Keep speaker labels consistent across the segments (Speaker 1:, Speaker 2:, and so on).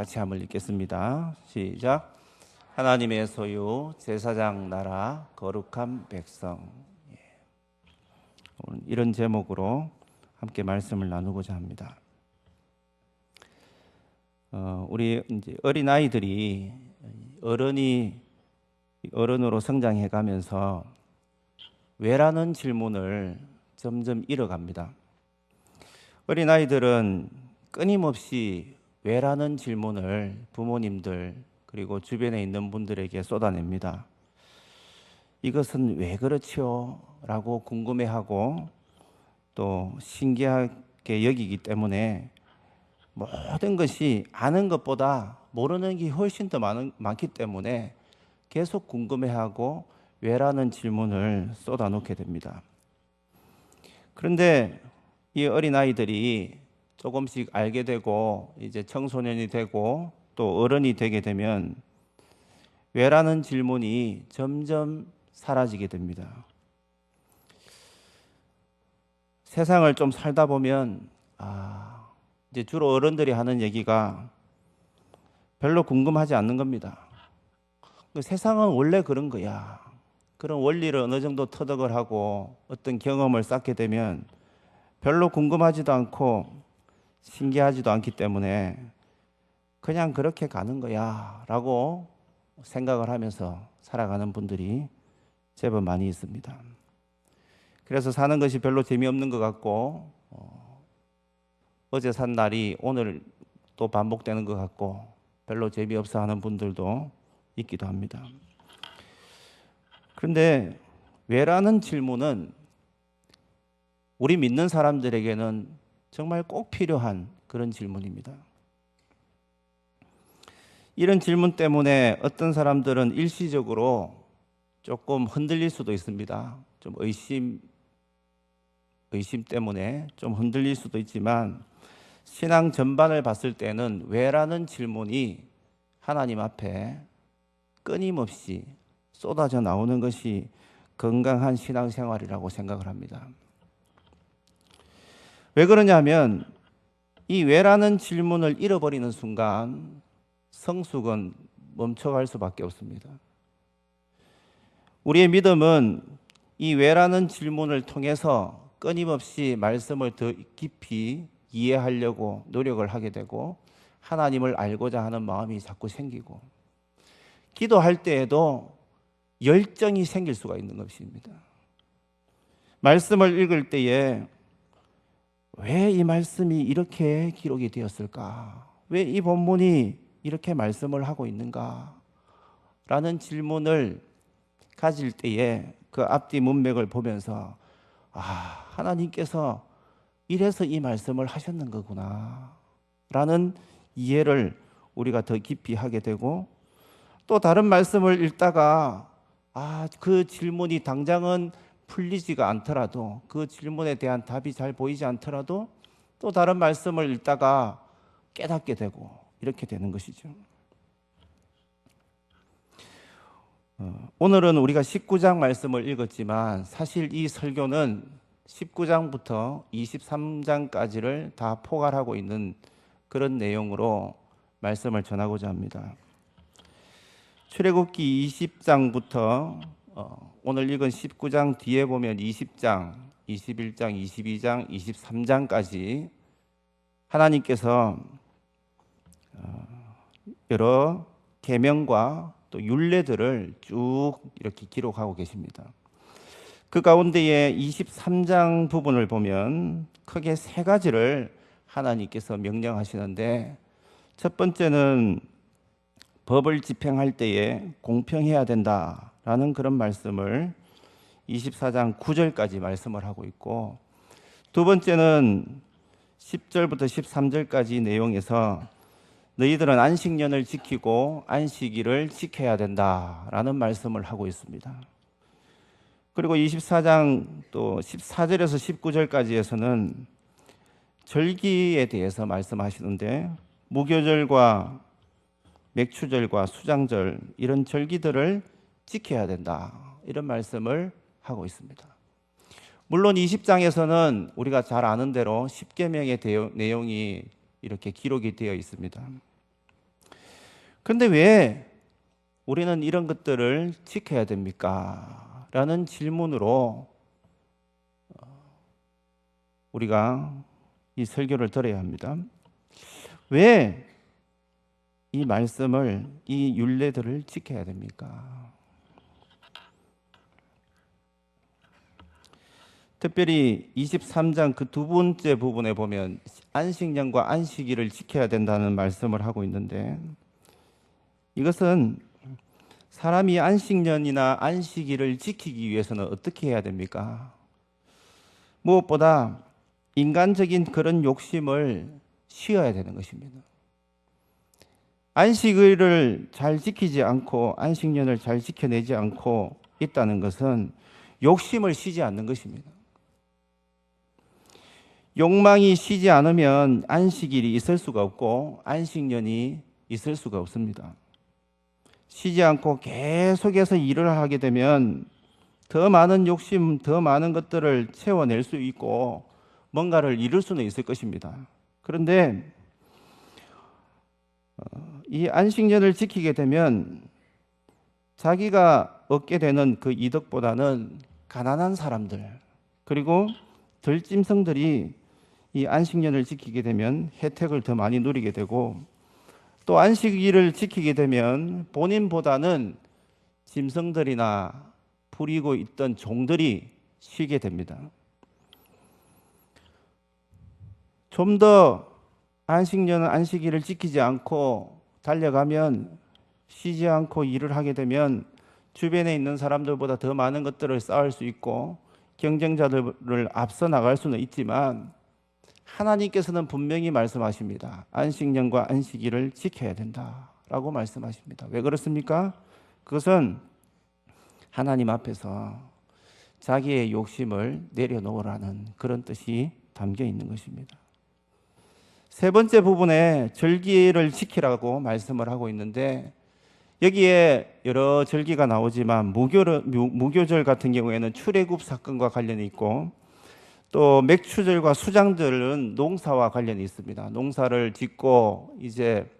Speaker 1: 같이 한번 읽겠습니다. 시작. 하나님의 소유, 제사장 나라, 거룩한 백성. 오늘 이런 제목으로 함께 말씀을 나누고자 합니다. 우리 이제 어린 아이들이 어른으로 성장해 가면서 왜라는 질문을 점점 잃어갑니다. 어린 아이들은 끊임없이 왜라는 질문을 부모님들 그리고 주변에 있는 분들에게 쏟아냅니다. 이것은 왜 그렇지요? 라고 궁금해하고 또 신기하게 여기기 때문에 모든 것이 아는 것보다 모르는 게 훨씬 더 많기 때문에 계속 궁금해하고 왜라는 질문을 쏟아놓게 됩니다. 그런데 이 어린아이들이 조금씩 알게 되고 이제 청소년이 되고 또 어른이 되게 되면 왜라는 질문이 점점 사라지게 됩니다. 세상을 좀 살다 보면 이제 주로 어른들이 하는 얘기가 별로 궁금하지 않는 겁니다. 세상은 원래 그런 거야. 그런 원리를 어느 정도 터득을 하고 어떤 경험을 쌓게 되면 별로 궁금하지도 않고 신기하지도 않기 때문에 그냥 그렇게 가는 거야 라고 생각을 하면서 살아가는 분들이 제법 많이 있습니다. 그래서 사는 것이 별로 재미없는 것 같고 어제 산 날이 오늘 또 반복되는 것 같고 별로 재미없어 하는 분들도 있기도 합니다. 그런데 왜라는 질문은 우리 믿는 사람들에게는 정말 꼭 필요한 그런 질문입니다. 이런 질문 때문에 어떤 사람들은 일시적으로 조금 흔들릴 수도 있습니다. 좀 의심 때문에 좀 흔들릴 수도 있지만 신앙 전반을 봤을 때는 왜라는 질문이 하나님 앞에 끊임없이 쏟아져 나오는 것이 건강한 신앙생활이라고 생각을 합니다. 왜 그러냐면 이 왜라는 질문을 잃어버리는 순간 성숙은 멈춰갈 수밖에 없습니다. 우리의 믿음은 이 왜라는 질문을 통해서 끊임없이 말씀을 더 깊이 이해하려고 노력을 하게 되고 하나님을 알고자 하는 마음이 자꾸 생기고 기도할 때에도 열정이 생길 수가 있는 것입니다. 말씀을 읽을 때에 왜 이 말씀이 이렇게 기록이 되었을까? 왜 이 본문이 이렇게 말씀을 하고 있는가? 라는 질문을 가질 때에 그 앞뒤 문맥을 보면서 하나님께서 이래서 이 말씀을 하셨는 거구나 라는 이해를 우리가 더 깊이 하게 되고 또 다른 말씀을 읽다가 그 질문이 당장은 풀리지가 않더라도 그 질문에 대한 답이 잘 보이지 않더라도 또 다른 말씀을 읽다가 깨닫게 되고 이렇게 되는 것이죠. 오늘은 우리가 19장 말씀을 읽었지만 사실 이 설교는 19장부터 23장까지를 다 포괄하고 있는 그런 내용으로 말씀을 전하고자 합니다. 출애굽기 20장부터 오늘 읽은 19장 뒤에 보면 20장, 21장, 22장, 23장까지 하나님께서 여러 계명과 또 율례들을 쭉 이렇게 기록하고 계십니다. 그 가운데에 23장 부분을 보면 크게 세 가지를 하나님께서 명령하시는데 첫 번째는 법을 집행할 때에 공평해야 된다라는 그런 말씀을 24장 9절까지 말씀을 하고 있고 두 번째는 10절부터 13절까지 내용에서 너희들은 안식년을 지키고 안식일을 지켜야 된다라는 말씀을 하고 있습니다. 그리고 24장 또 14절에서 19절까지에서는 절기에 대해서 말씀하시는데 무교절과 맥추절과 수장절 이런 절기들을 지켜야 된다 이런 말씀을 하고 있습니다. 물론 20장에서는 우리가 잘 아는 대로 10계명의 내용이 이렇게 기록이 되어 있습니다. 그런데 왜 우리는 이런 것들을 지켜야 됩니까? 라는 질문으로 우리가 이 설교를 들어야 합니다. 왜 이 말씀을, 이 율례들을 지켜야 됩니까? 특별히 23장 그 두 번째 부분에 보면 안식년과 안식일을 지켜야 된다는 말씀을 하고 있는데, 이것은 사람이 안식년이나 안식일을 지키기 위해서는 어떻게 해야 됩니까? 무엇보다 인간적인 그런 욕심을 쉬어야 되는 것입니다. 안식일을 잘 지키지 않고 안식년을 잘 지켜내지 않고 있다는 것은 욕심을 쉬지 않는 것입니다. 욕망이 쉬지 않으면 안식일이 있을 수가 없고 안식년이 있을 수가 없습니다. 쉬지 않고 계속해서 일을 하게 되면 더 많은 욕심, 더 많은 것들을 채워낼 수 있고 뭔가를 이룰 수는 있을 것입니다. 그런데 이 안식년을 지키게 되면 자기가 얻게 되는 그 이득보다는 가난한 사람들, 그리고 들짐승들이 이 안식년을 지키게 되면 혜택을 더 많이 누리게 되고, 또 안식일을 지키게 되면 본인보다는 짐승들이나 부리고 있던 종들이 쉬게 됩니다. 좀 더 안식년은 안식일을 지키지 않고 달려가면, 쉬지 않고 일을 하게 되면 주변에 있는 사람들보다 더 많은 것들을 쌓을 수 있고 경쟁자들을 앞서 나갈 수는 있지만, 하나님께서는 분명히 말씀하십니다. 안식년과 안식일을 지켜야 된다라고 말씀하십니다. 왜 그렇습니까? 그것은 하나님 앞에서 자기의 욕심을 내려놓으라는 그런 뜻이 담겨 있는 것입니다. 세 번째 부분에 절기를 지키라고 말씀을 하고 있는데, 여기에 여러 절기가 나오지만 무교절 같은 경우에는 출애굽 사건과 관련이 있고, 또 맥추절과 수장절은 농사와 관련이 있습니다. 농사를 짓고 이제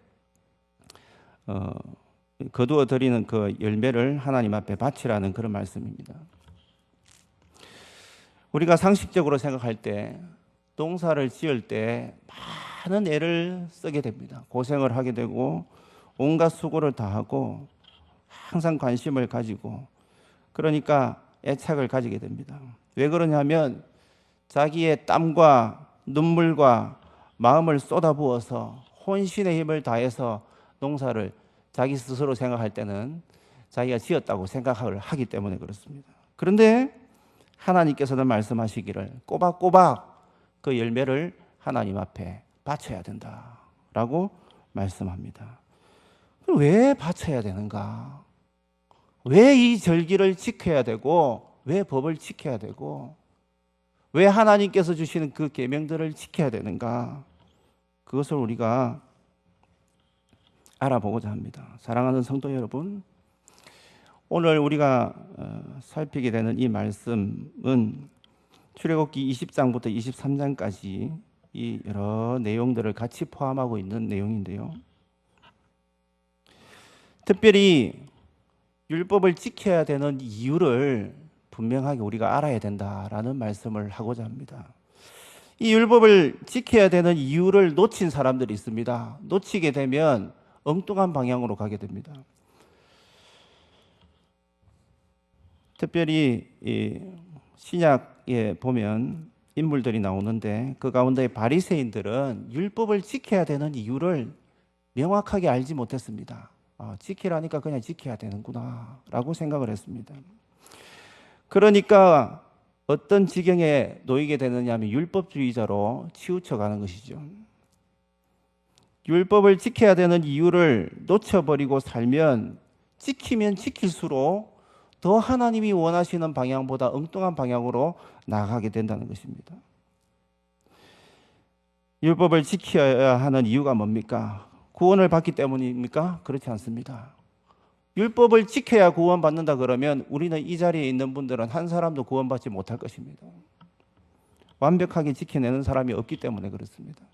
Speaker 1: 거두어 드리는 그 열매를 하나님 앞에 바치라는 그런 말씀입니다. 우리가 상식적으로 생각할 때 농사를 지을 때 많은 애를 쓰게 됩니다. 고생을 하게 되고 온갖 수고를 다하고 항상 관심을 가지고, 그러니까 애착을 가지게 됩니다. 왜 그러냐면 자기의 땀과 눈물과 마음을 쏟아부어서 혼신의 힘을 다해서 농사를 자기 스스로 생각할 때는 자기가 지었다고 생각을 하기 때문에 그렇습니다. 그런데 하나님께서는 말씀하시기를 꼬박꼬박 그 열매를 하나님 앞에 바쳐야 된다라고 말씀합니다. 왜 바쳐야 되는가? 왜 이 절기를 지켜야 되고, 왜 법을 지켜야 되고, 왜 하나님께서 주시는 그 계명들을 지켜야 되는가? 그것을 우리가 알아보고자 합니다. 사랑하는 성도 여러분, 오늘 우리가 살피게 되는 이 말씀은 출애굽기 20장부터 23장까지 이 여러 내용들을 같이 포함하고 있는 내용인데요. 특별히 율법을 지켜야 되는 이유를 분명하게 우리가 알아야 된다라는 말씀을 하고자 합니다. 이 율법을 지켜야 되는 이유를 놓친 사람들이 있습니다. 놓치게 되면 엉뚱한 방향으로 가게 됩니다. 특별히 이 신약에 보면 인물들이 나오는데, 그 가운데 바리새인들은 율법을 지켜야 되는 이유를 명확하게 알지 못했습니다. 지키라니까 그냥 지켜야 되는구나 라고 생각을 했습니다. 그러니까 어떤 지경에 놓이게 되느냐 하면 율법주의자로 치우쳐가는 것이죠. 율법을 지켜야 되는 이유를 놓쳐버리고 살면 지키면 지킬수록 더 하나님이 원하시는 방향보다 엉뚱한 방향으로 나아가게 된다는 것입니다. 율법을 지켜야 하는 이유가 뭡니까? 구원을 받기 때문입니까? 그렇지 않습니다. 율법을 지켜야 구원받는다 그러면 우리는 이 자리에 있는 분들은 한 사람도 구원받지 못할 것입니다. 완벽하게 지켜내는 사람이 없기 때문에 그렇습니다.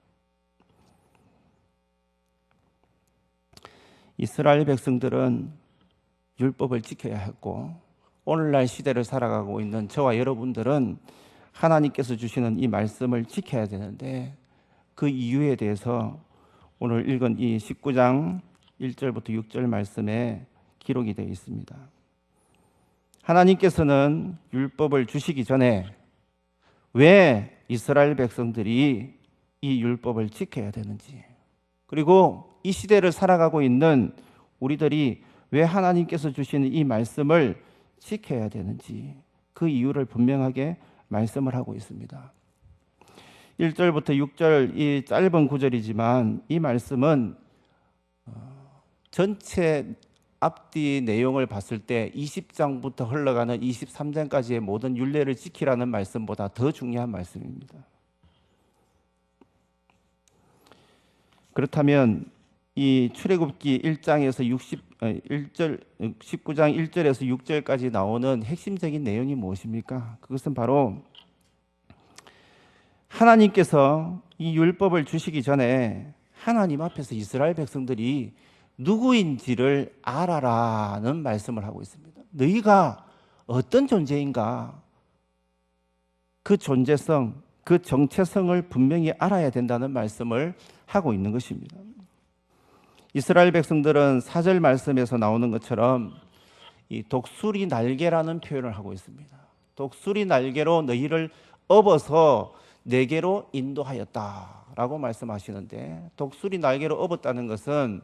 Speaker 1: 이스라엘 백성들은 율법을 지켜야 했고 오늘날 시대를 살아가고 있는 저와 여러분들은 하나님께서 주시는 이 말씀을 지켜야 되는데 그 이유에 대해서 오늘 읽은 이 19장 1절부터 6절 말씀에 기록이 되어 있습니다. 하나님께서는 율법을 주시기 전에 왜 이스라엘 백성들이 이 율법을 지켜야 되는지, 그리고 이 시대를 살아가고 있는 우리들이 왜 하나님께서 주시는 이 말씀을 지켜야 되는지 그 이유를 분명하게 말씀을 하고 있습니다. 1절부터 6절 이 짧은 구절이지만 이 말씀은 전체 앞뒤 내용을 봤을 때 20장부터 흘러가는 23장까지의 모든 율례를 지키라는 말씀보다 더 중요한 말씀입니다. 그렇다면 이 출애굽기 1장에서 19장 1절에서 6절까지 나오는 핵심적인 내용이 무엇입니까? 그것은 바로 하나님께서 이 율법을 주시기 전에 하나님 앞에서 이스라엘 백성들이 누구인지를 알아라는 말씀을 하고 있습니다. 너희가 어떤 존재인가, 그 존재성, 그 정체성을 분명히 알아야 된다는 말씀을 하고 있는 것입니다. 이스라엘 백성들은 4절 말씀에서 나오는 것처럼 이 독수리 날개라는 표현을 하고 있습니다. 독수리 날개로 너희를 업어서 내게로 인도하였다라고 말씀하시는데, 독수리 날개로 업었다는 것은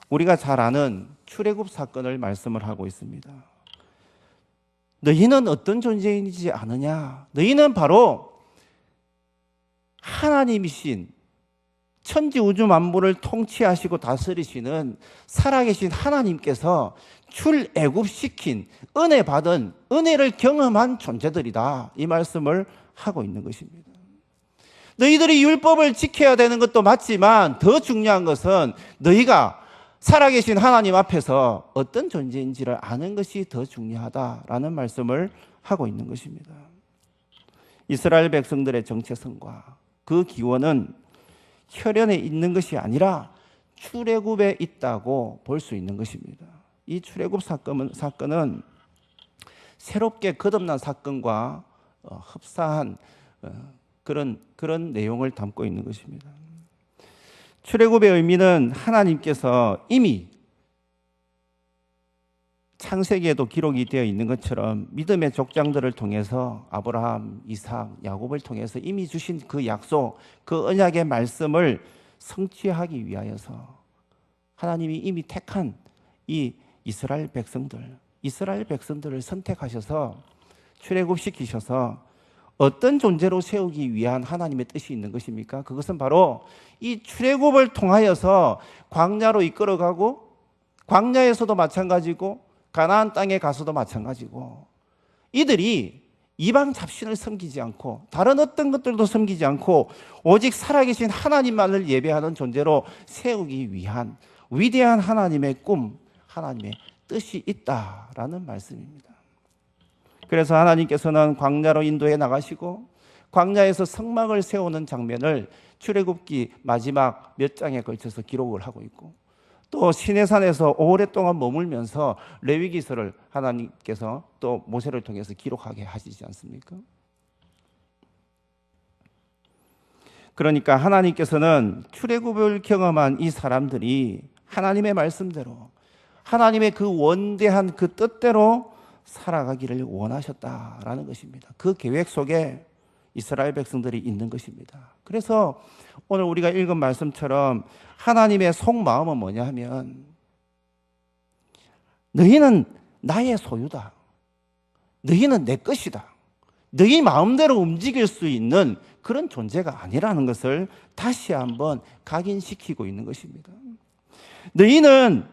Speaker 1: 우리가 잘 아는 출애굽 사건을 말씀을 하고 있습니다. 너희는 어떤 존재인지 아느냐? 너희는 바로 하나님이신 천지 우주 만물을 통치하시고 다스리시는 살아계신 하나님께서 출애굽시킨 은혜 받은, 은혜를 경험한 존재들이다, 이 말씀을 하고 있는 것입니다. 너희들이 율법을 지켜야 되는 것도 맞지만 더 중요한 것은 너희가 살아계신 하나님 앞에서 어떤 존재인지를 아는 것이 더 중요하다라는 말씀을 하고 있는 것입니다. 이스라엘 백성들의 정체성과 그 기원은 혈연에 있는 것이 아니라 출애굽에 있다고 볼 수 있는 것입니다. 이 출애굽 사건은 새롭게 거듭난 사건과 흡사한 그런 내용을 담고 있는 것입니다. 출애굽의 의미는 하나님께서 이미 창세기에도 기록이 되어 있는 것처럼 믿음의 족장들을 통해서 아브라함, 이삭, 야곱을 통해서 이미 주신 그 약속, 그 언약의 말씀을 성취하기 위하여서 하나님이 이미 택한 이 이스라엘 백성들을 선택하셔서 출애굽시키셔서 어떤 존재로 세우기 위한 하나님의 뜻이 있는 것입니까? 그것은 바로 이 출애굽을 통하여서 광야로 이끌어가고, 광야에서도 마찬가지고 가나안 땅에 가서도 마찬가지고, 이들이 이방 잡신을 섬기지 않고 다른 어떤 것들도 섬기지 않고 오직 살아계신 하나님만을 예배하는 존재로 세우기 위한 위대한 하나님의 꿈, 하나님의 뜻이 있다라는 말씀입니다. 그래서 하나님께서는 광야로 인도해 나가시고 광야에서 성막을 세우는 장면을 출애굽기 마지막 몇 장에 걸쳐서 기록을 하고 있고, 또 시내산에서 오랫동안 머물면서 레위기서를 하나님께서 또 모세를 통해서 기록하게 하시지 않습니까? 그러니까 하나님께서는 출애굽을 경험한 이 사람들이 하나님의 말씀대로, 하나님의 그 원대한 그 뜻대로 살아가기를 원하셨다라는 것입니다. 그 계획 속에 이스라엘 백성들이 있는 것입니다. 그래서 오늘 우리가 읽은 말씀처럼 하나님의 속마음은 뭐냐 하면, 너희는 나의 소유다, 너희는 내 것이다, 너희 마음대로 움직일 수 있는 그런 존재가 아니라는 것을 다시 한번 각인시키고 있는 것입니다. 너희는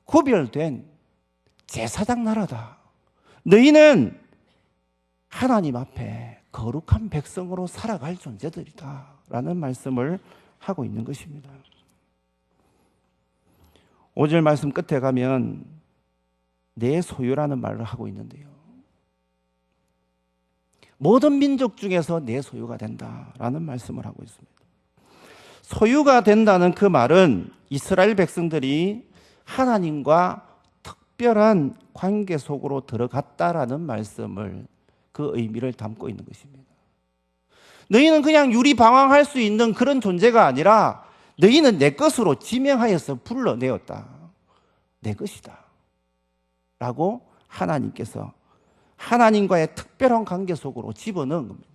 Speaker 1: 구별된 제사장 나라다, 너희는 하나님 앞에 거룩한 백성으로 살아갈 존재들이다 라는 말씀을 하고 있는 것입니다. 5절 말씀 끝에 가면 내 소유라는 말을 하고 있는데요, 모든 민족 중에서 내 소유가 된다라는 말씀을 하고 있습니다. 소유가 된다는 그 말은 이스라엘 백성들이 하나님과 특별한 관계 속으로 들어갔다라는 말씀을, 그 의미를 담고 있는 것입니다. 너희는 그냥 유리방황할 수 있는 그런 존재가 아니라 너희는 내 것으로 지명하여서 불러내었다. 내 것이다. 라고 하나님께서 하나님과의 특별한 관계 속으로 집어넣은 겁니다.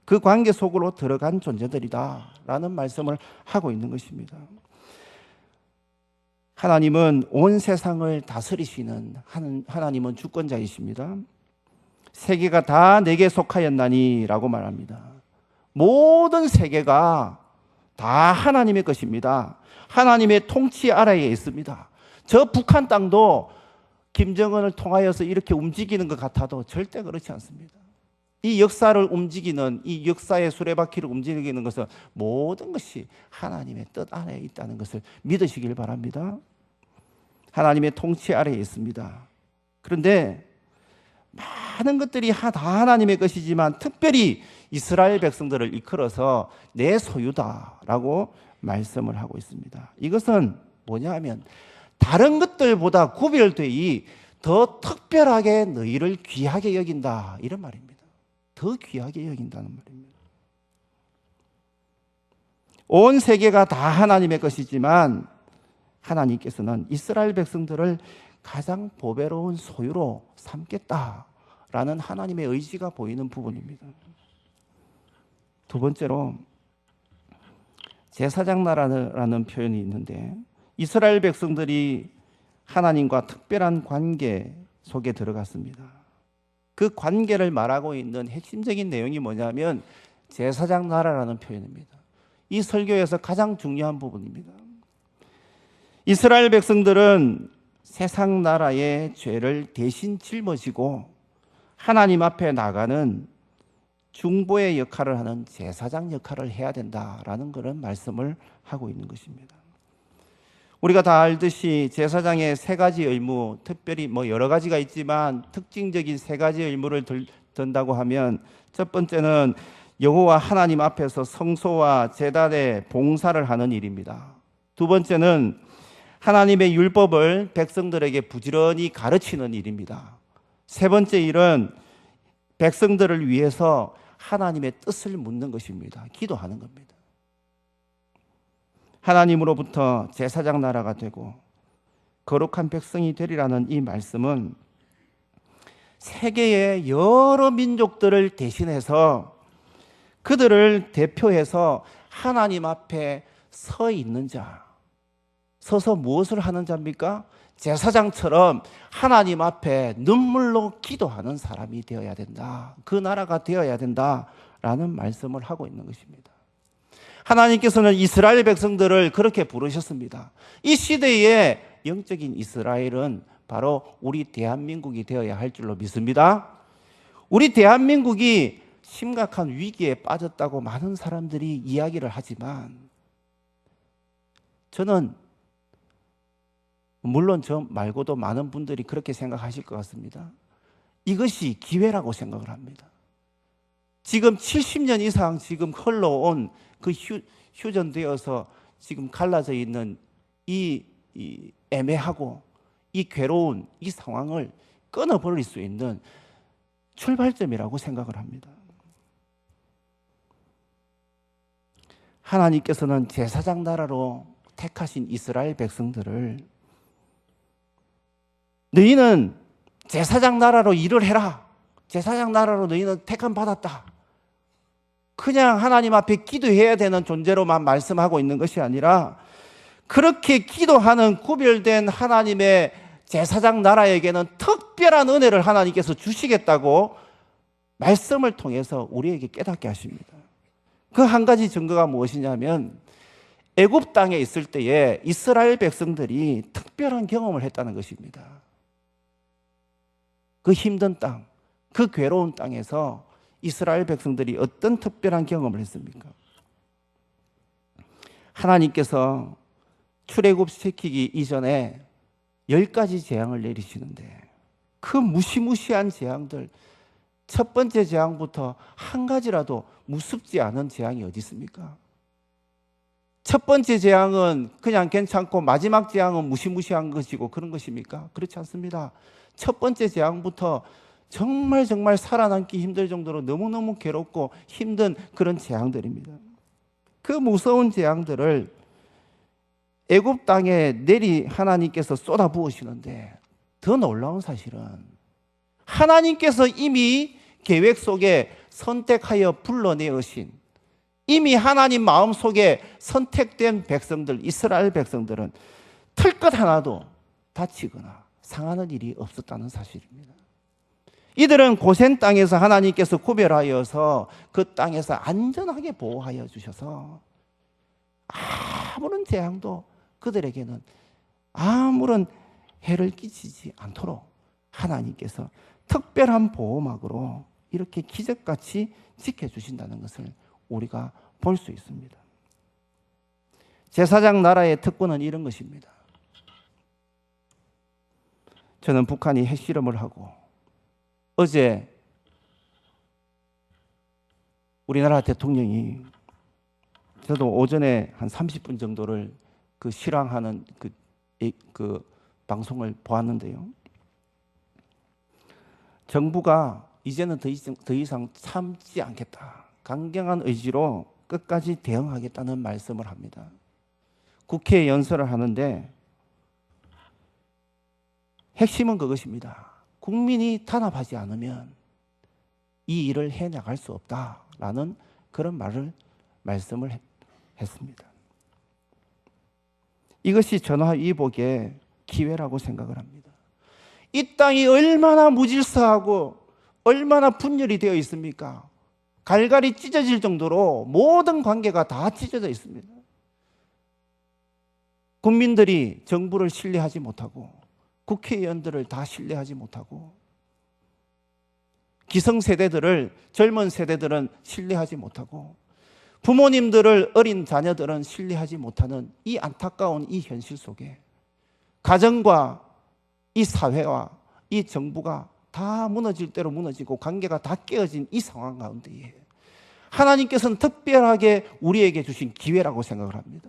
Speaker 1: 그 관계 속으로 들어간 존재들이다 라는 말씀을 하고 있는 것입니다. 하나님은 온 세상을 다스리시는 하나님은 주권자이십니다. 세계가 다 내게 속하였나니 라고 말합니다. 모든 세계가 다 하나님의 것입니다. 하나님의 통치 아래에 있습니다. 저 북한 땅도 김정은을 통하여서 이렇게 움직이는 것 같아도 절대 그렇지 않습니다. 이 역사를 움직이는, 이 역사의 수레바퀴를 움직이는 것은 모든 것이 하나님의 뜻 안에 있다는 것을 믿으시길 바랍니다. 하나님의 통치 아래에 있습니다. 그런데 많은 것들이 다 하나님의 것이지만 특별히 이스라엘 백성들을 이끌어서 내 소유다라고 말씀을 하고 있습니다. 이것은 뭐냐 하면 다른 것들보다 구별되이 더 특별하게 너희를 귀하게 여긴다, 이런 말입니다. 더 귀하게 여긴다는 말입니다. 온 세계가 다 하나님의 것이지만 하나님께서는 이스라엘 백성들을 가장 보배로운 소유로 삼겠다라는 하나님의 의지가 보이는 부분입니다. 두 번째로 제사장 나라라는 표현이 있는데, 이스라엘 백성들이 하나님과 특별한 관계 속에 들어갔습니다. 그 관계를 말하고 있는 핵심적인 내용이 뭐냐면 제사장 나라라는 표현입니다. 이 설교에서 가장 중요한 부분입니다. 이스라엘 백성들은 세상 나라의 죄를 대신 짊어지고 하나님 앞에 나가는 중보의 역할을 하는 제사장 역할을 해야 된다라는 그런 말씀을 하고 있는 것입니다. 우리가 다 알듯이 제사장의 세 가지 의무, 특별히 여러 가지가 있지만 특징적인 세 가지 의무를 든다고 하면, 첫 번째는 여호와 하나님 앞에서 성소와 제단의 봉사를 하는 일입니다. 두 번째는 하나님의 율법을 백성들에게 부지런히 가르치는 일입니다. 세 번째 일은 백성들을 위해서 하나님의 뜻을 묻는 것입니다. 기도하는 겁니다. 하나님으로부터 제사장 나라가 되고 거룩한 백성이 되리라는 이 말씀은 세계의 여러 민족들을 대신해서 그들을 대표해서 하나님 앞에 서 있는 자, 서서 무엇을 하는 자입니까? 제사장처럼 하나님 앞에 눈물로 기도하는 사람이 되어야 된다. 그 나라가 되어야 된다라는 말씀을 하고 있는 것입니다. 하나님께서는 이스라엘 백성들을 그렇게 부르셨습니다. 이 시대의 영적인 이스라엘은 바로 우리 대한민국이 되어야 할 줄로 믿습니다. 우리 대한민국이 심각한 위기에 빠졌다고 많은 사람들이 이야기를 하지만 저는, 물론 저 말고도 많은 분들이 그렇게 생각하실 것 같습니다. 이것이 기회라고 생각을 합니다. 지금 70년 이상 지금 흘러온 그 휴전되어서 지금 갈라져 있는 이 애매하고 이 괴로운 이 상황을 끊어버릴 수 있는 출발점이라고 생각을 합니다. 하나님께서는 제사장 나라로 택하신 이스라엘 백성들을 너희는 제사장 나라로 일을 해라. 제사장 나라로 너희는 택함 받았다. 그냥 하나님 앞에 기도해야 되는 존재로만 말씀하고 있는 것이 아니라 그렇게 기도하는 구별된 하나님의 제사장 나라에게는 특별한 은혜를 하나님께서 주시겠다고 말씀을 통해서 우리에게 깨닫게 하십니다. 그 한 가지 증거가 무엇이냐면 애굽 땅에 있을 때에 이스라엘 백성들이 특별한 경험을 했다는 것입니다. 그 힘든 땅, 그 괴로운 땅에서 이스라엘 백성들이 어떤 특별한 경험을 했습니까? 하나님께서 출애굽시키기 이전에 10가지 재앙을 내리시는데 그 무시무시한 재앙들, 첫 번째 재앙부터 한 가지라도 무섭지 않은 재앙이 어디 있습니까? 첫 번째 재앙은 그냥 괜찮고 마지막 재앙은 무시무시한 것이고 그런 것입니까? 그렇지 않습니다. 첫 번째 재앙부터 정말 살아남기 힘들 정도로 너무너무 괴롭고 힘든 그런 재앙들입니다. 그 무서운 재앙들을 애굽 땅에 하나님께서 쏟아 부으시는데, 더 놀라운 사실은 하나님께서 이미 계획 속에 선택하여 불러내으신, 이미 하나님 마음속에 선택된 백성들, 이스라엘 백성들은 털것 하나도 다치거나 상하는 일이 없었다는 사실입니다. 이들은 고센 땅에서 하나님께서 구별하여서 그 땅에서 안전하게 보호하여 주셔서 아무런 재앙도 그들에게는 아무런 해를 끼치지 않도록 하나님께서 특별한 보호막으로 이렇게 기적같이 지켜주신다는 것을 우리가 볼 수 있습니다. 제사장 나라의 특권은 이런 것입니다. 저는 북한이 핵실험을 하고 어제 우리나라 대통령이, 저도 오전에 한 30분 정도를 그 실황하는 그 방송을 보았는데요. 정부가 이제는 더 이상 참지 않겠다, 강경한 의지로 끝까지 대응하겠다는 말씀을 합니다. 국회 연설을 하는데 핵심은 그것입니다. 국민이 탄압하지 않으면 이 일을 해나갈 수 없다라는 그런 말씀을 했습니다. 이것이 전화위복의 기회라고 생각을 합니다. 이 땅이 얼마나 무질서하고 얼마나 분열이 되어 있습니까? 갈갈이 찢어질 정도로 모든 관계가 다 찢어져 있습니다. 국민들이 정부를 신뢰하지 못하고 국회의원들을 다 신뢰하지 못하고 기성세대들을, 젊은 세대들은 신뢰하지 못하고 부모님들을, 어린 자녀들은 신뢰하지 못하는 이 안타까운 이 현실 속에 가정과 이 사회와 이 정부가 다 무너질 대로 무너지고 관계가 다 깨어진 이 상황 가운데에 하나님께서는 특별하게 우리에게 주신 기회라고 생각을 합니다.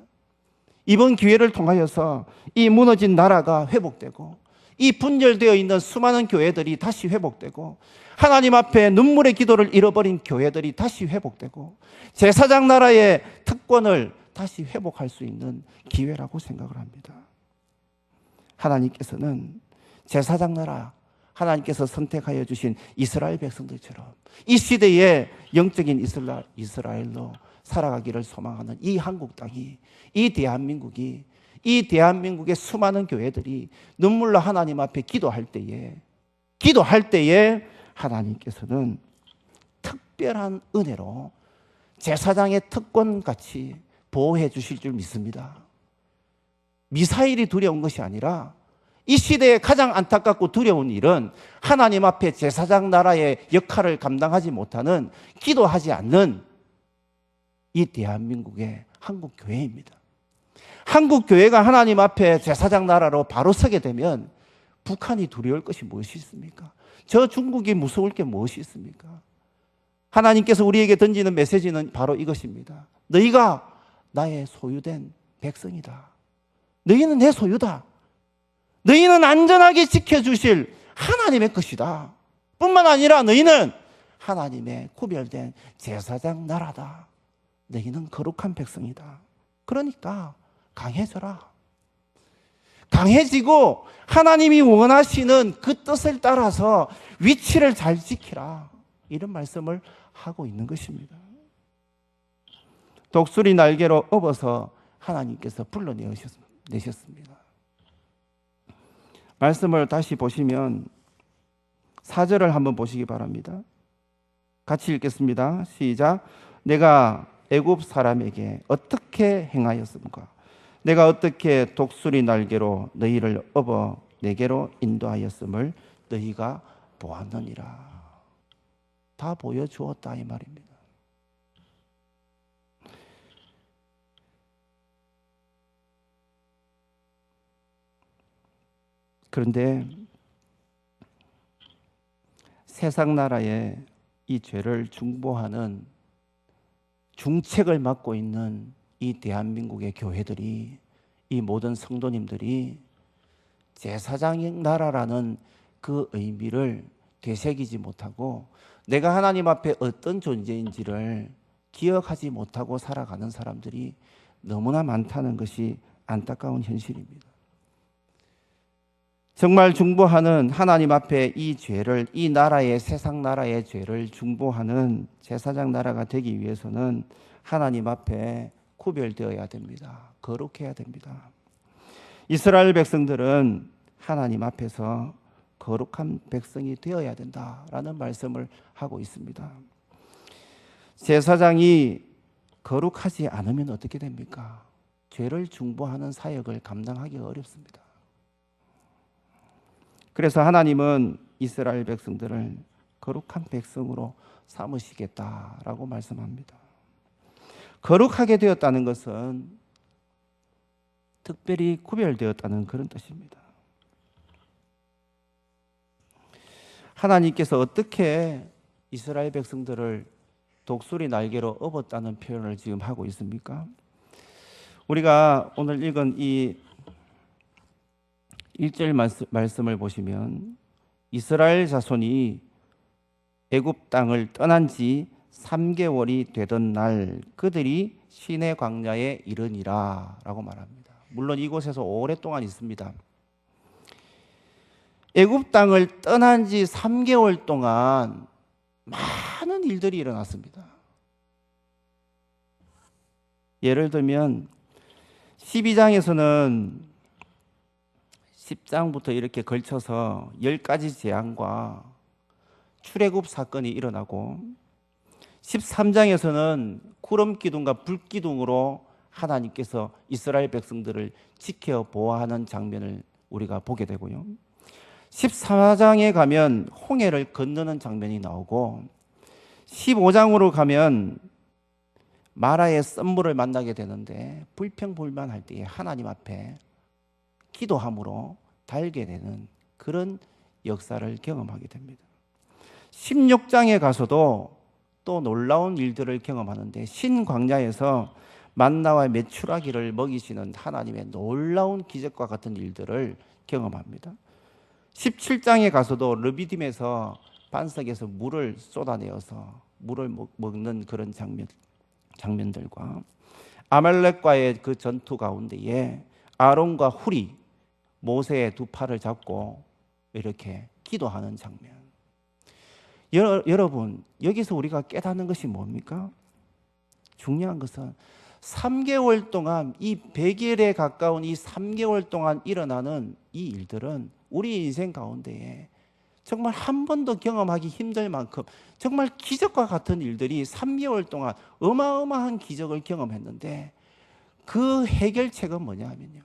Speaker 1: 이번 기회를 통하여서 이 무너진 나라가 회복되고 이 분열되어 있는 수많은 교회들이 다시 회복되고 하나님 앞에 눈물의 기도를 잃어버린 교회들이 다시 회복되고 제사장 나라의 특권을 다시 회복할 수 있는 기회라고 생각을 합니다. 하나님께서는 제사장 나라, 하나님께서 선택하여 주신 이스라엘 백성들처럼 이 시대에 영적인 이스라엘로 살아가기를 소망하는 이 한국 땅이, 이 대한민국의 수많은 교회들이 눈물로 하나님 앞에 기도할 때에 하나님께서는 특별한 은혜로 제사장의 특권같이 보호해 주실 줄 믿습니다. 미사일이 두려운 것이 아니라 이 시대에 가장 안타깝고 두려운 일은 하나님 앞에 제사장 나라의 역할을 감당하지 못하는, 기도하지 않는 이 대한민국의 한국 교회입니다. 한국 교회가 하나님 앞에 제사장 나라로 바로 서게 되면 북한이 두려울 것이 무엇이 있습니까? 저 중국이 무서울 게 무엇이 있습니까? 하나님께서 우리에게 던지는 메시지는 바로 이것입니다. 너희가 나의 소유된 백성이다. 너희는 내 소유다. 너희는 안전하게 지켜주실 하나님의 것이다. 뿐만 아니라 너희는 하나님의 구별된 제사장 나라다. 너희는 거룩한 백성이다. 그러니까 강해져라. 강해지고 하나님이 원하시는 그 뜻을 따라서 위치를 잘 지키라. 이런 말씀을 하고 있는 것입니다. 독수리 날개로 업어서 하나님께서 불러내셨습니다. 말씀을 다시 보시면 4절을 한번 보시기 바랍니다. 같이 읽겠습니다. 시작. 내가 애굽 사람에게 어떻게 행하였습니까? 내가 어떻게 독수리 날개로 너희를 업어 내게로 인도하였음을 너희가 보았느니라. 다 보여주었다 이 말입니다. 그런데 세상 나라에 이 죄를 중보하는 중책을 맡고 있는 이 대한민국의 교회들이, 이 모든 성도님들이 제사장 나라라는 그 의미를 되새기지 못하고 내가 하나님 앞에 어떤 존재인지를 기억하지 못하고 살아가는 사람들이 너무나 많다는 것이 안타까운 현실입니다. 정말 중보하는 하나님 앞에 이 죄를, 이 나라의, 세상 나라의 죄를 중보하는 제사장 나라가 되기 위해서는 하나님 앞에 구별되어야 됩니다. 거룩해야 됩니다. 이스라엘 백성들은 하나님 앞에서 거룩한 백성이 되어야 된다라는 말씀을 하고 있습니다. 제사장이 거룩하지 않으면 어떻게 됩니까? 죄를 중보하는 사역을 감당하기 어렵습니다. 그래서 하나님은 이스라엘 백성들을 거룩한 백성으로 삼으시겠다라고 말씀합니다. 거룩하게 되었다는 것은 특별히 구별되었다는 그런 뜻입니다. 하나님께서 어떻게 이스라엘 백성들을 독수리 날개로 업었다는 표현을 지금 하고 있습니까? 우리가 오늘 읽은 이 1절 말씀을 보시면 이스라엘 자손이 애굽 땅을 떠난 지 3개월이 되던 날 그들이 시내 광야에 이르니라 라고 말합니다. 물론 이곳에서 오랫동안 있습니다. 애굽 땅을 떠난 지 3개월 동안 많은 일들이 일어났습니다. 예를 들면 12장에서는 10장부터 이렇게 걸쳐서 10가지 재앙과 출애굽 사건이 일어나고 13장에서는 구름 기둥과 불 기둥으로 하나님께서 이스라엘 백성들을 지켜 보호하는 장면을 우리가 보게 되고요. 14장에 가면 홍해를 건너는 장면이 나오고 15장으로 가면 마라의 썸물을 만나게 되는데 불평불만할 때에 하나님 앞에 기도함으로 달게 되는 그런 역사를 경험하게 됩니다. 16장에 가서도 또 놀라운 일들을 경험하는데 신광야에서 만나와 메추라기를 먹이시는 하나님의 놀라운 기적과 같은 일들을 경험합니다. 17장에 가서도 르비딤에서 반석에서 물을 쏟아내어서 물을 먹는 그런 장면들과 아말렉과의 그 전투 가운데에 아론과 훌이 모세의 두 팔을 잡고 이렇게 기도하는 장면. 여러분, 여기서 우리가 깨닫는 것이 뭡니까? 중요한 것은 3개월 동안, 이 100일에 가까운 이 3개월 동안 일어나는 이 일들은 우리 인생 가운데에 정말 한 번도 경험하기 힘들 만큼 정말 기적과 같은 일들이 3개월 동안 어마어마한 기적을 경험했는데 그 해결책은 뭐냐 하면요,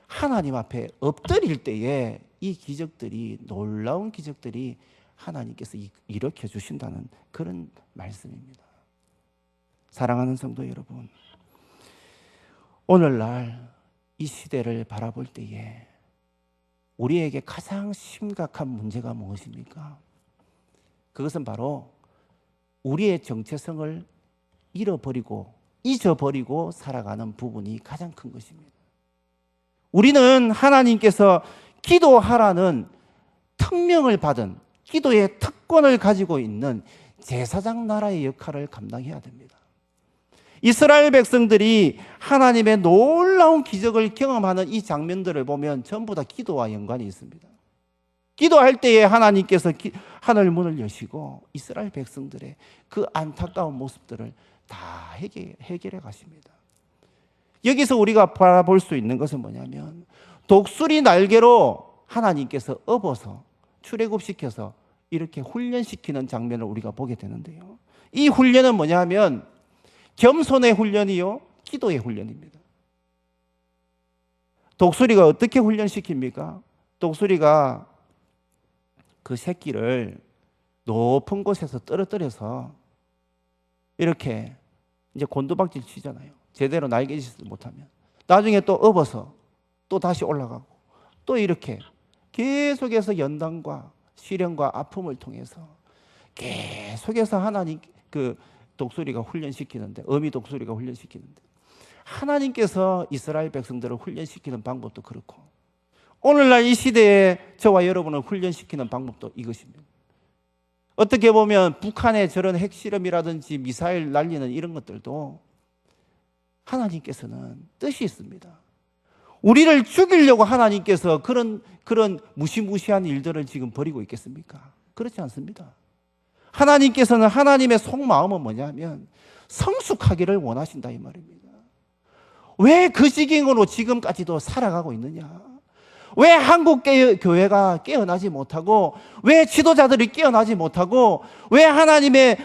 Speaker 1: 하나님 앞에 엎드릴 때에 이 기적들이, 놀라운 기적들이 하나님께서 일으켜 주신다는 그런 말씀입니다. 사랑하는 성도 여러분, 오늘날 이 시대를 바라볼 때에 우리에게 가장 심각한 문제가 무엇입니까? 그것은 바로 우리의 정체성을 잃어버리고 잊어버리고 살아가는 부분이 가장 큰 것입니다. 우리는 하나님께서 기도하라는 특명을 받은, 기도의 특권을 가지고 있는 제사장 나라의 역할을 감당해야 됩니다. 이스라엘 백성들이 하나님의 놀라운 기적을 경험하는 이 장면들을 보면 전부 다 기도와 연관이 있습니다. 기도할 때에 하나님께서 하늘 문을 여시고 이스라엘 백성들의 그 안타까운 모습들을 다 해결해 가십니다. 여기서 우리가 바라볼 수 있는 것은 뭐냐면 독수리 날개로 하나님께서 업어서 출애굽시켜서 이렇게 훈련시키는 장면을 우리가 보게 되는데요. 이 훈련은 뭐냐 하면 겸손의 훈련이요, 기도의 훈련입니다. 독수리가 어떻게 훈련시킵니까? 독수리가 그 새끼를 높은 곳에서 떨어뜨려서 이렇게 이제 곤두박질 치잖아요. 제대로 날개짓을 못하면. 나중에 또 업어서 또 다시 올라가고 또 이렇게 계속해서 연단과 시련과 아픔을 통해서 계속해서 하나님 그 독수리가 훈련시키는데, 어미 독수리가 훈련시키는데 하나님께서 이스라엘 백성들을 훈련시키는 방법도 그렇고 오늘날 이 시대에 저와 여러분을 훈련시키는 방법도 이것입니다. 어떻게 보면 북한의 저런 핵실험이라든지 미사일 날리는 이런 것들도 하나님께서는 뜻이 있습니다. 우리를 죽이려고 하나님께서 그런 무시무시한 일들을 지금 벌이고 있겠습니까? 그렇지 않습니다. 하나님께서는 하나님의 속마음은 뭐냐면 성숙하기를 원하신다 이 말입니다. 왜 그 지경으로 지금까지도 살아가고 있느냐? 왜 한국 교회가 깨어나지 못하고, 왜 지도자들이 깨어나지 못하고, 왜 하나님의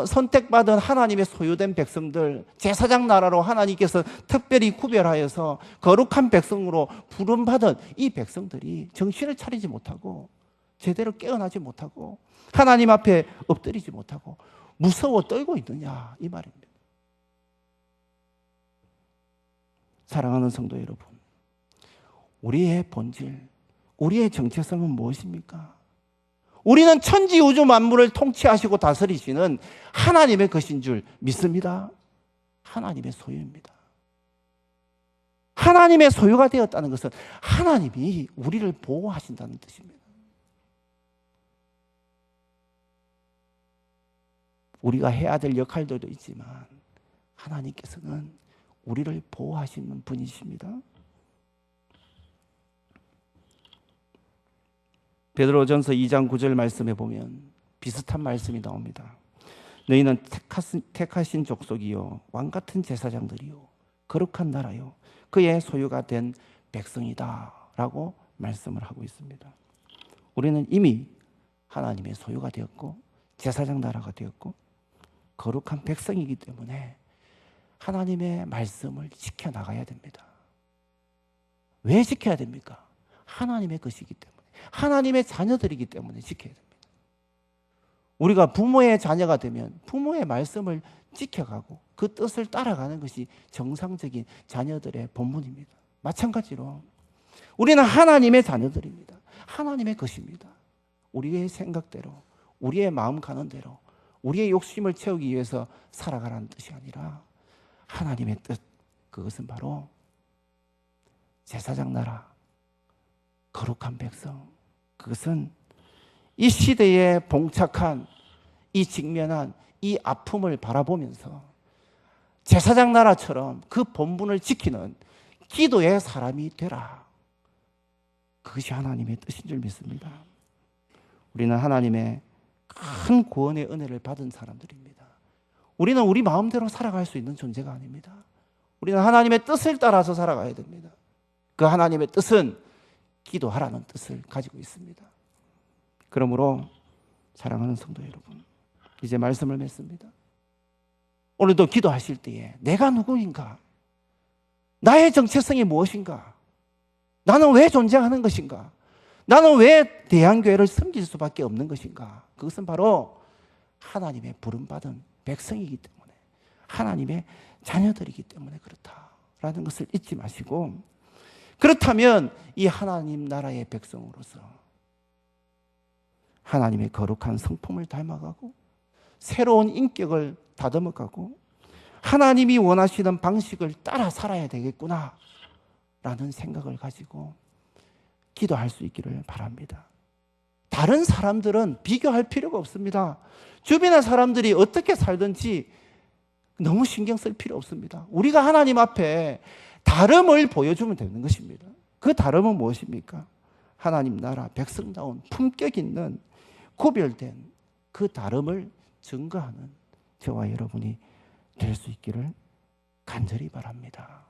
Speaker 1: 선택받은 하나님의 소유된 백성들, 제사장 나라로 하나님께서 특별히 구별하여서 거룩한 백성으로 부름받은 이 백성들이 정신을 차리지 못하고 제대로 깨어나지 못하고 하나님 앞에 엎드리지 못하고 무서워 떨고 있느냐 이 말입니다. 사랑하는 성도 여러분, 우리의 본질, 우리의 정체성은 무엇입니까? 우리는 천지 우주 만물을 통치하시고 다스리시는 하나님의 것인 줄 믿습니다. 하나님의 소유입니다. 하나님의 소유가 되었다는 것은 하나님이 우리를 보호하신다는 뜻입니다. 우리가 해야 될 역할들도 있지만 하나님께서는 우리를 보호하시는 분이십니다. 베드로전서 2장 9절 말씀에 보면 비슷한 말씀이 나옵니다. 너희는 택하신 족속이요 왕같은 제사장들이요 거룩한 나라요 그의 소유가 된 백성이다 라고 말씀을 하고 있습니다. 우리는 이미 하나님의 소유가 되었고 제사장 나라가 되었고 거룩한 백성이기 때문에 하나님의 말씀을 지켜나가야 됩니다. 왜 지켜야 됩니까? 하나님의 것이기 때문에, 하나님의 자녀들이기 때문에 지켜야 됩니다. 우리가 부모의 자녀가 되면 부모의 말씀을 지켜가고 그 뜻을 따라가는 것이 정상적인 자녀들의 본분입니다. 마찬가지로 우리는 하나님의 자녀들입니다. 하나님의 것입니다. 우리의 생각대로, 우리의 마음 가는 대로, 우리의 욕심을 채우기 위해서 살아가라는 뜻이 아니라 하나님의 뜻, 그것은 바로 제사장 나라, 거룩한 백성, 그것은 이 시대에 봉착한, 이 직면한 이 아픔을 바라보면서 제사장 나라처럼 그 본분을 지키는 기도의 사람이 되라. 그것이 하나님의 뜻인 줄 믿습니다. 우리는 하나님의 큰 구원의 은혜를 받은 사람들입니다. 우리는 우리 마음대로 살아갈 수 있는 존재가 아닙니다. 우리는 하나님의 뜻을 따라서 살아가야 됩니다. 그 하나님의 뜻은 기도하라는 뜻을 가지고 있습니다. 그러므로 사랑하는 성도 여러분, 이제 말씀을 맺습니다. 오늘도 기도하실 때에 내가 누구인가? 나의 정체성이 무엇인가? 나는 왜 존재하는 것인가? 나는 왜 대한교회를 섬길 수밖에 없는 것인가? 그것은 바로 하나님의 부름받은 백성이기 때문에, 하나님의 자녀들이기 때문에 그렇다라는 것을 잊지 마시고, 그렇다면 이 하나님 나라의 백성으로서 하나님의 거룩한 성품을 닮아가고 새로운 인격을 다듬어가고 하나님이 원하시는 방식을 따라 살아야 되겠구나 라는 생각을 가지고 기도할 수 있기를 바랍니다. 다른 사람들은 비교할 필요가 없습니다. 주변의 사람들이 어떻게 살든지 너무 신경 쓸 필요 없습니다. 우리가 하나님 앞에 다름을 보여주면 되는 것입니다. 그 다름은 무엇입니까? 하나님 나라 백성다운 품격 있는 구별된 그 다름을 증거하는 저와 여러분이 될 수 있기를 간절히 바랍니다.